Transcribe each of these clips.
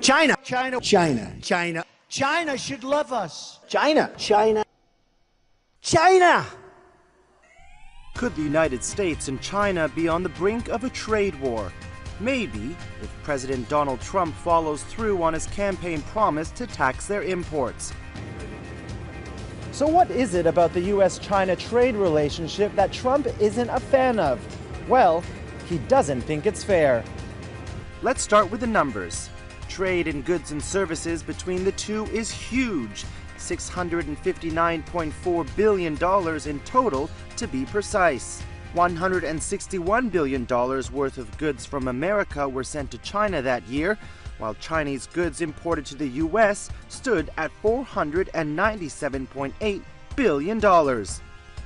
China. China. China. China. China should love us. China. China. China. Could the United States and China be on the brink of a trade war? Maybe, if President Donald Trump follows through on his campaign promise to tax their imports. So what is it about the US-China trade relationship that Trump isn't a fan of? Well, he doesn't think it's fair. Let's start with the numbers. Trade in goods and services between the two is huge, $659.4 billion in total to be precise. $161 billion worth of goods from America were sent to China that year, while Chinese goods imported to the US stood at $497.8 billion.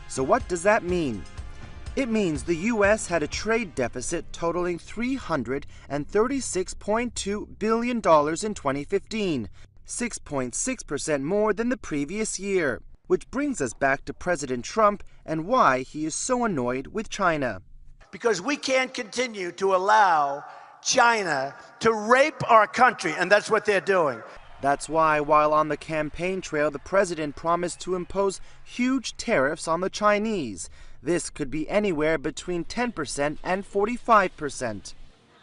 So what does that mean? It means the US had a trade deficit totaling $336.2 billion in 2015, 6.6% more than the previous year. Which brings us back to President Trump and why he is so annoyed with China. Because we can't continue to allow China to rape our country, and that's what they're doing. That's why, while on the campaign trail, the president promised to impose huge tariffs on the Chinese. This could be anywhere between 10% and 45%.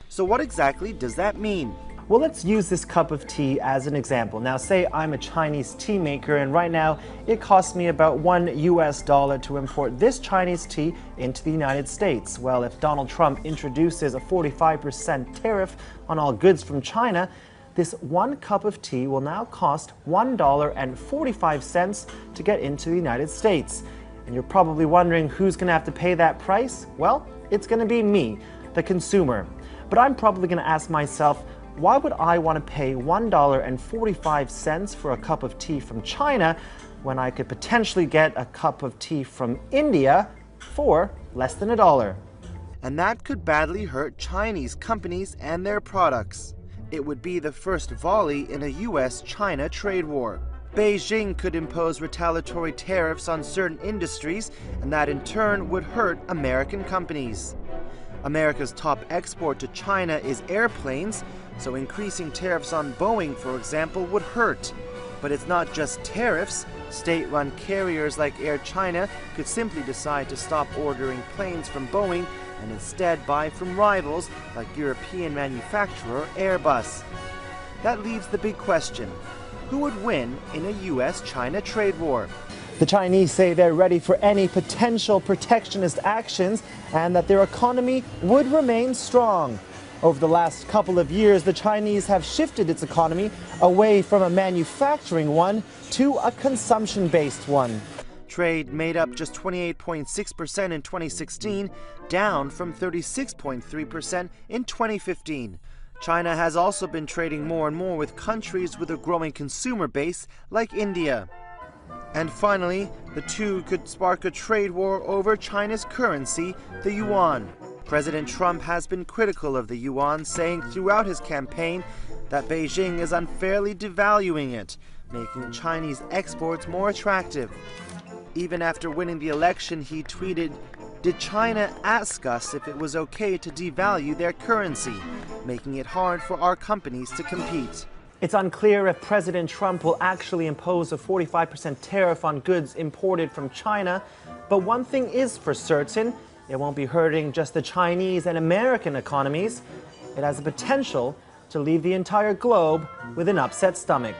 So what exactly does that mean? Well, let's use this cup of tea as an example. Now, say I'm a Chinese tea maker, and right now it costs me about $1 US to import this Chinese tea into the United States. Well, if Donald Trump introduces a 45% tariff on all goods from China, this one cup of tea will now cost $1.45 to get into the United States. And you're probably wondering who's going to have to pay that price? Well, it's going to be me, the consumer. But I'm probably going to ask myself, why would I want to pay $1.45 for a cup of tea from China when I could potentially get a cup of tea from India for less than $1? And that could badly hurt Chinese companies and their products. It would be the first volley in a US-China trade war. Beijing could impose retaliatory tariffs on certain industries, and that in turn would hurt American companies. America's top export to China is airplanes, so increasing tariffs on Boeing, for example, would hurt. But it's not just tariffs. State-run carriers like Air China could simply decide to stop ordering planes from Boeing and instead buy from rivals like European manufacturer Airbus. That leaves the big question: who would win in a US-China trade war? The Chinese say they're ready for any potential protectionist actions and that their economy would remain strong. Over the last couple of years, the Chinese have shifted its economy away from a manufacturing one to a consumption-based one. Trade made up just 28.6% in 2016, down from 36.3% in 2015. China has also been trading more and more with countries with a growing consumer base like India. And finally, the two could spark a trade war over China's currency, the yuan. President Trump has been critical of the yuan, saying throughout his campaign that Beijing is unfairly devaluing it, making Chinese exports more attractive. Even after winning the election, he tweeted, "Did China ask us if it was okay to devalue their currency, making it hard for our companies to compete?" It's unclear if President Trump will actually impose a 45% tariff on goods imported from China, but one thing is for certain: it won't be hurting just the Chinese and American economies. It has the potential to leave the entire globe with an upset stomach.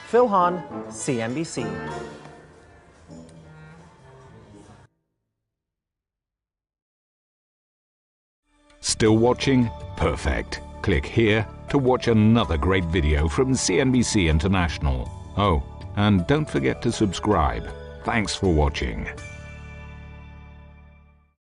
Phil Hahn, CNBC. Still watching? Perfect. Click here to watch another great video from CNBC International. Oh, and don't forget to subscribe. Thanks for watching.